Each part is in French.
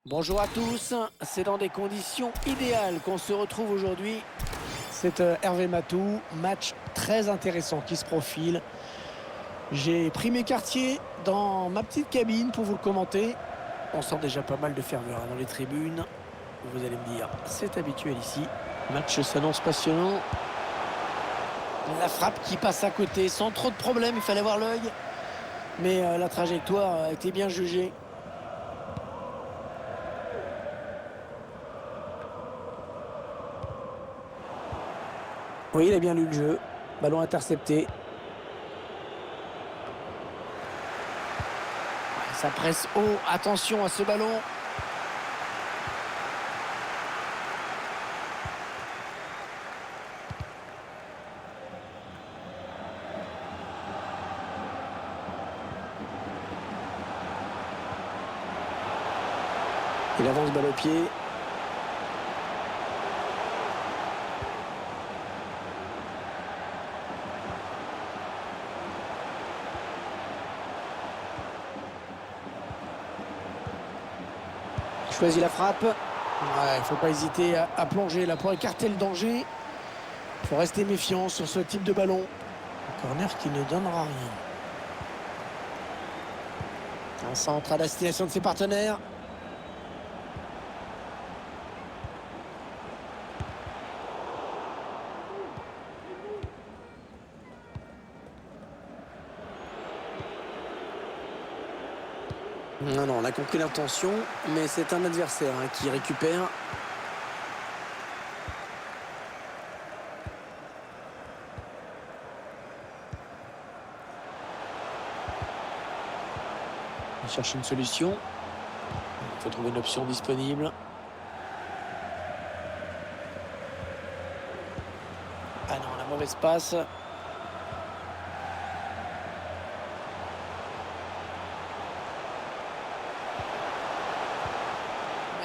Bonjour à tous, c'est dans des conditions idéales qu'on se retrouve aujourd'hui. C'est Hervé Matou, match très intéressant qui se profile. J'ai pris mes quartiers dans ma petite cabine pour vous le commenter. On sent déjà pas mal de ferveur dans les tribunes. Vous allez me dire, c'est habituel ici. Le match s'annonce passionnant. La frappe qui passe à côté sans trop de problèmes, il fallait voir l'œil. Mais la trajectoire a été bien jugée. Oui, il a bien lu le jeu. Ballon intercepté. Ça presse haut, attention à ce ballon. Il avance balle au pied. Il choisit la frappe. Ouais, il ne faut pas hésiter à plonger là pour écarter le danger. Il faut rester méfiant sur ce type de ballon. Un corner qui ne donnera rien. Un centre à destination de ses partenaires. Non, non, on a compris l'intention, mais c'est un adversaire qui récupère. Il cherche une solution. Il faut trouver une option disponible. Ah non, la mauvaise passe.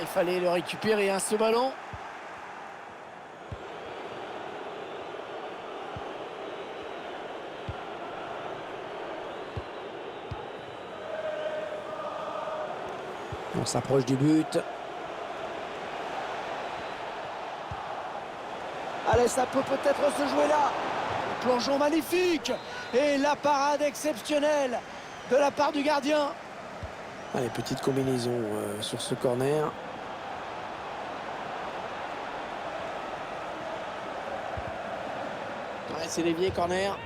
Il fallait le récupérer, ce ballon. On s'approche du but. Allez, ça peut peut-être se jouer là. Le plongeon magnifique. Et la parade exceptionnelle de la part du gardien. Allez, petite combinaison sur ce corner. Ouais, c'est dévié, corner.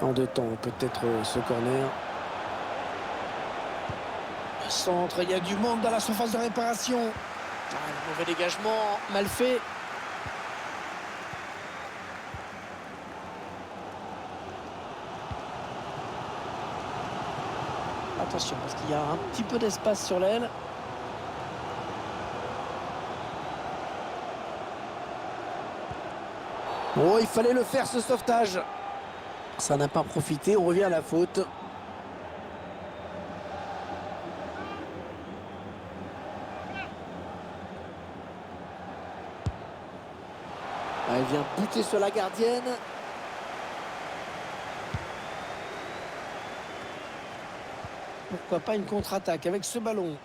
En deux temps, peut-être ce corner. Le centre, il y a du monde dans la surface de réparation. Ah, le mauvais dégagement, mal fait. Attention, parce qu'il y a un petit peu d'espace sur l'aile. Oh, il fallait le faire, ce sauvetage. Ça n'a pas profité, on revient à la faute. Elle vient buter sur la gardienne. Pourquoi pas une contre-attaque avec ce ballon?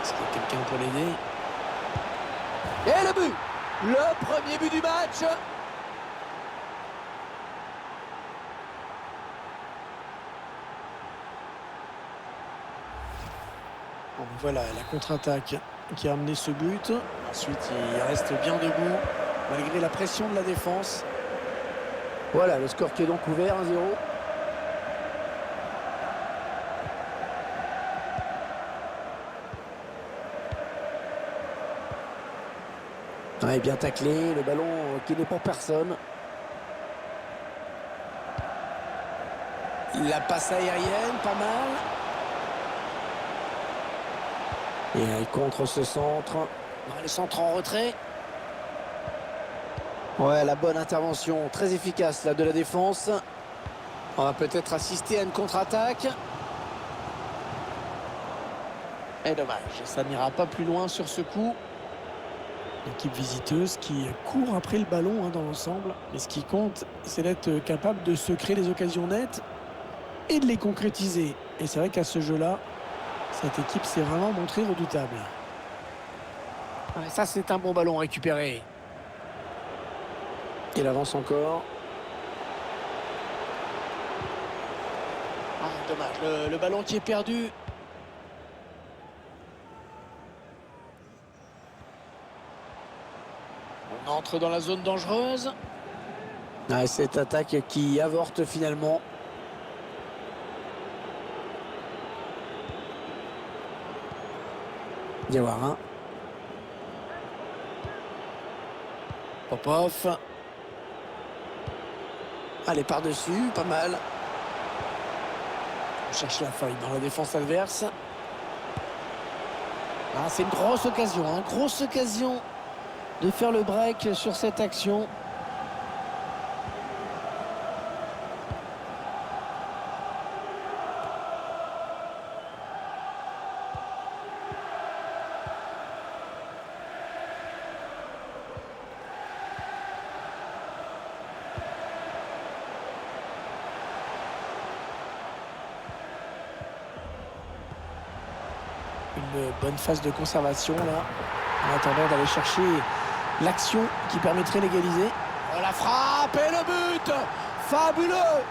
Est-ce qu'il y a quelqu'un pour l'aider? Et le but! Le premier but du match! Bon, voilà la contre-attaque qui a amené ce but. Ensuite, il reste bien debout malgré la pression de la défense. Voilà, le score qui est donc ouvert, 1-0. Ouais, bien taclé, le ballon qui n'est pour personne. La passe aérienne, pas mal. Et elle contre ce centre. Le centre en retrait. Ouais, la bonne intervention, très efficace là de la défense. On va peut-être assister à une contre-attaque. Et dommage, ça n'ira pas plus loin sur ce coup. L'équipe visiteuse qui court après le ballon dans l'ensemble. Mais ce qui compte, c'est d'être capable de se créer des occasions nettes et de les concrétiser. Et c'est vrai qu'à ce jeu-là, cette équipe s'est vraiment montrée redoutable. Ouais, ça, c'est un bon ballon récupéré. Il avance encore. Ah, dommage, le ballon qui est perdu. On entre dans la zone dangereuse. Ah, cette attaque qui avorte finalement. Diawara. Popov. Allez, par-dessus, pas mal. On cherche la faille dans la défense adverse. Ah, c'est une grosse occasion, grosse occasion de faire le break sur cette action. Une bonne phase de conservation là, en attendant d'aller chercher l'action qui permettrait d'égaliser. Oh, la frappe et le but! Fabuleux!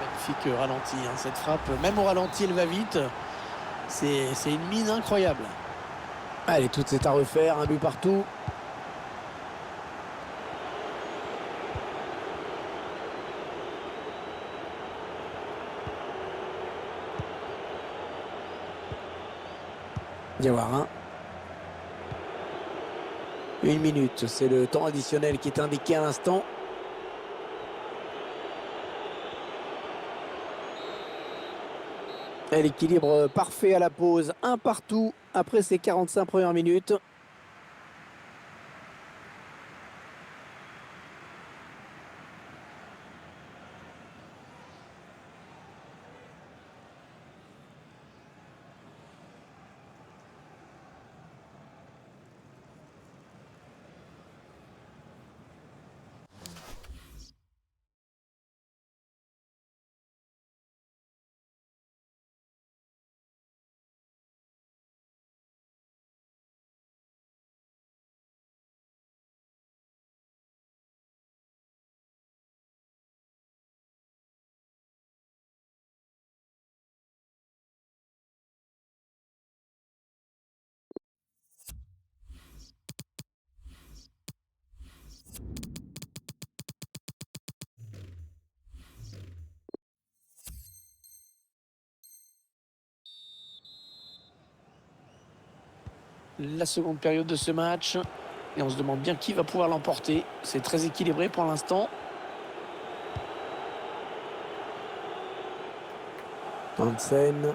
Magnifique ralenti, cette frappe. Même au ralenti, elle va vite. C'est une mine incroyable. Allez, tout est à refaire, un but partout. Diawara. 1 minute, c'est le temps additionnel qui est indiqué à l'instant. L'équilibre parfait à la pause, un partout après ces 45 premières minutes. La seconde période de ce match. Et on se demande bien qui va pouvoir l'emporter. C'est très équilibré pour l'instant. Hansen.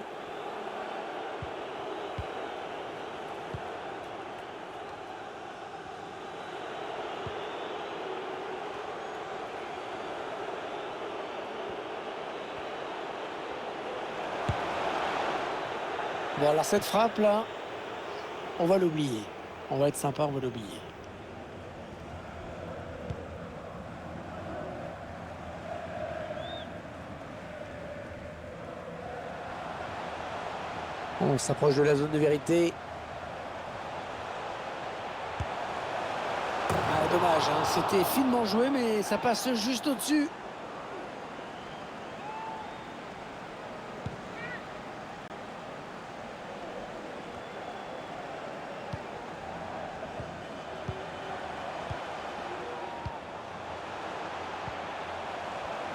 Bon, alors cette frappe là, on va l'oublier. On va être sympa, on va l'oublier. On s'approche de la zone de vérité. Ah, dommage, c'était finement joué, mais ça passe juste au-dessus.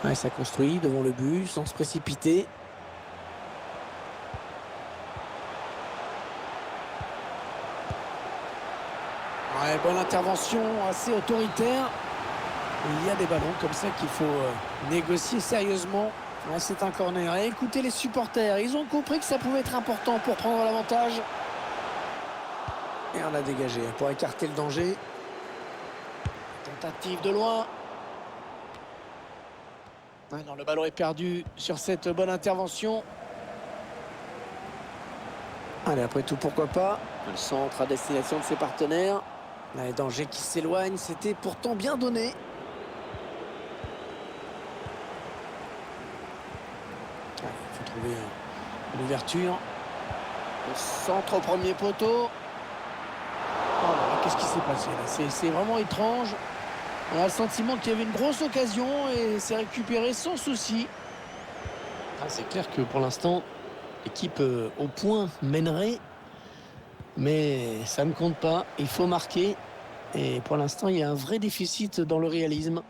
Ouais, ça construit devant le but sans se précipiter. Ouais, bonne intervention, assez autoritaire. Il y a des ballons comme ça qu'il faut négocier sérieusement. Ouais, c'est un corner. Et écoutez les supporters, ils ont compris que ça pouvait être important pour prendre l'avantage. Et on a dégagé pour écarter le danger. Tentative de loin. Ouais, non, le ballon est perdu sur cette bonne intervention. Allez, après tout, pourquoi pas. Le centre à destination de ses partenaires. Les dangers qui s'éloignent, c'était pourtant bien donné. Il faut trouver une ouverture. Le centre au premier poteau. Oh là là, qu'est-ce qui s'est passé là? C'est vraiment étrange. On a le sentiment qu'il y avait une grosse occasion et c'est récupéré sans souci. Ah, c'est clair que pour l'instant, l'équipe au point mènerait. Mais ça ne compte pas. Il faut marquer. Et pour l'instant, il y a un vrai déficit dans le réalisme.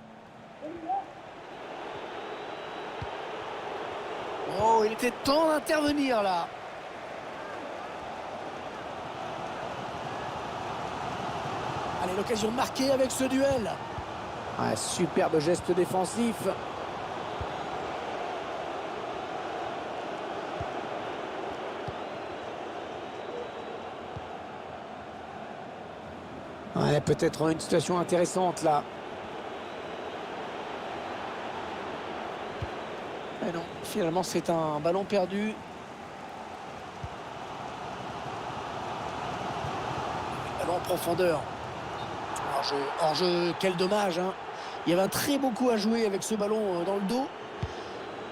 Oh, il était temps d'intervenir là. Allez, l'occasion de marquer avec ce duel. Ah, superbe geste défensif. Ouais, peut-être une situation intéressante là. Mais non, finalement c'est un ballon perdu. Ballon en profondeur. Hors-jeu, quel dommage, hein. Il y avait un très beau coup à jouer avec ce ballon dans le dos.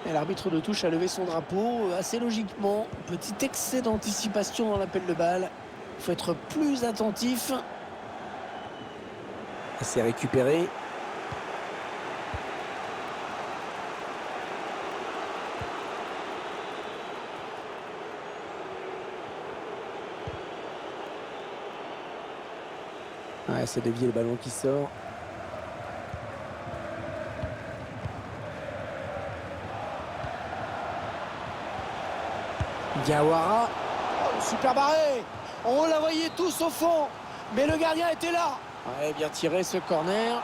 Et l'arbitre de touche a levé son drapeau assez logiquement. Petit excès d'anticipation dans l'appel de balle. Il faut être plus attentif. C'est récupéré. Ouais, c'est dévié le ballon qui sort. Diawara. Oh, super barré. On la voyait tous au fond. Mais le gardien était là. Ouais, bien tiré ce corner.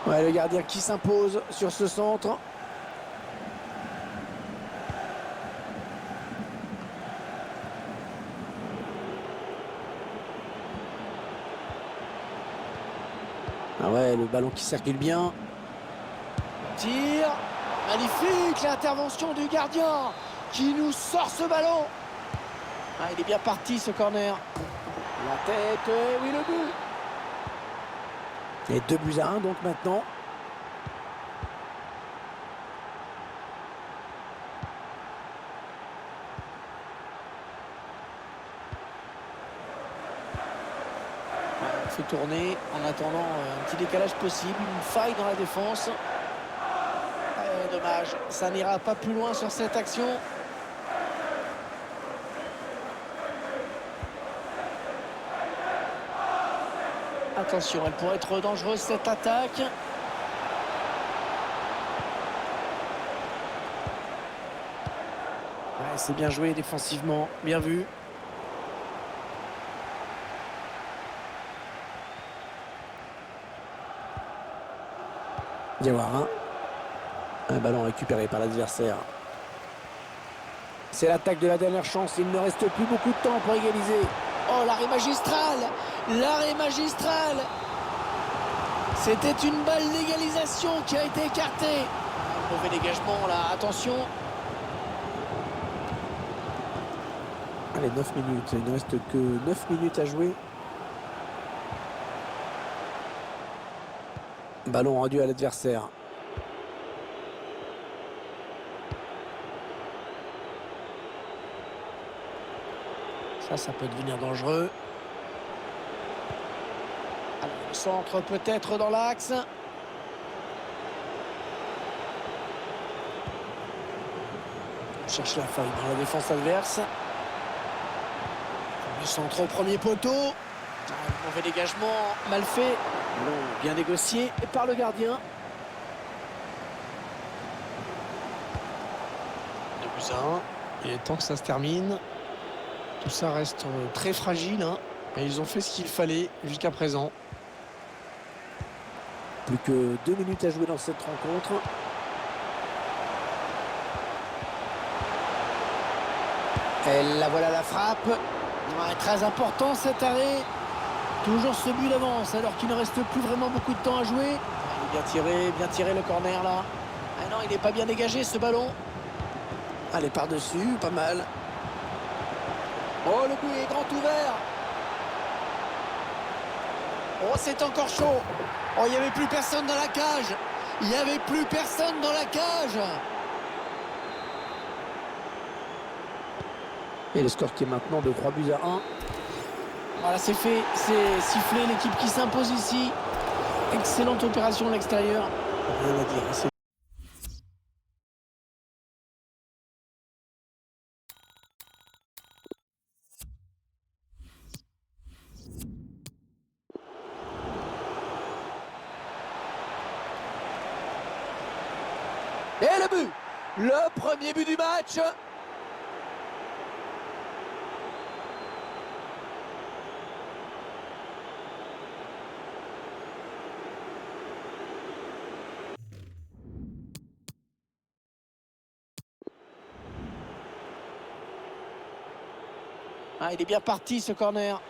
Ouais, le gardien qui s'impose sur ce centre. Ah ouais, le ballon qui circule bien. Tir. Magnifique l'intervention du gardien qui nous sort ce ballon. Ah, il est bien parti ce corner. La tête, oui le but. Et 2-1 donc maintenant. On fait tourner en attendant un petit décalage possible, une faille dans la défense. Dommage, ça n'ira pas plus loin sur cette action. Attention, elle pourrait être dangereuse cette attaque. Ouais, c'est bien joué défensivement, bien vu. Diawara. Un ballon récupéré par l'adversaire. C'est l'attaque de la dernière chance. Il ne reste plus beaucoup de temps pour égaliser. Oh, l'arrêt magistral! L'arrêt magistral! C'était une balle d'égalisation qui a été écartée. Mauvais dégagement là, attention. Allez, 9 minutes. Il ne reste que 9 minutes à jouer. Ballon rendu à l'adversaire. Ça peut devenir dangereux. Alors, le centre peut-être dans l'axe. On cherche la faille dans la défense adverse. Le centre au premier poteau. Mauvais dégagement, mal fait. Bon, bien négocié et par le gardien. 2-1. Il est temps que ça se termine. Tout ça reste très fragile, hein. Et ils ont fait ce qu'il fallait jusqu'à présent. Plus que 2 minutes à jouer dans cette rencontre. Et la voilà la frappe. Ouais, très important cet arrêt. Toujours ce but d'avance alors qu'il ne reste plus vraiment beaucoup de temps à jouer. Il est bien tiré le corner là. Ah non, il n'est pas bien dégagé ce ballon. Allez, par-dessus, pas mal. Oh, le but est grand ouvert. Oh, c'est encore chaud. Oh, il n'y avait plus personne dans la cage. Il n'y avait plus personne dans la cage. Et le score qui est maintenant de 3-1. Voilà, c'est fait. C'est sifflé. L'équipe qui s'impose ici. Excellente opération à l'extérieur. Rien à dire. Et le but. Le premier but du match. Ah, il est bien parti ce corner.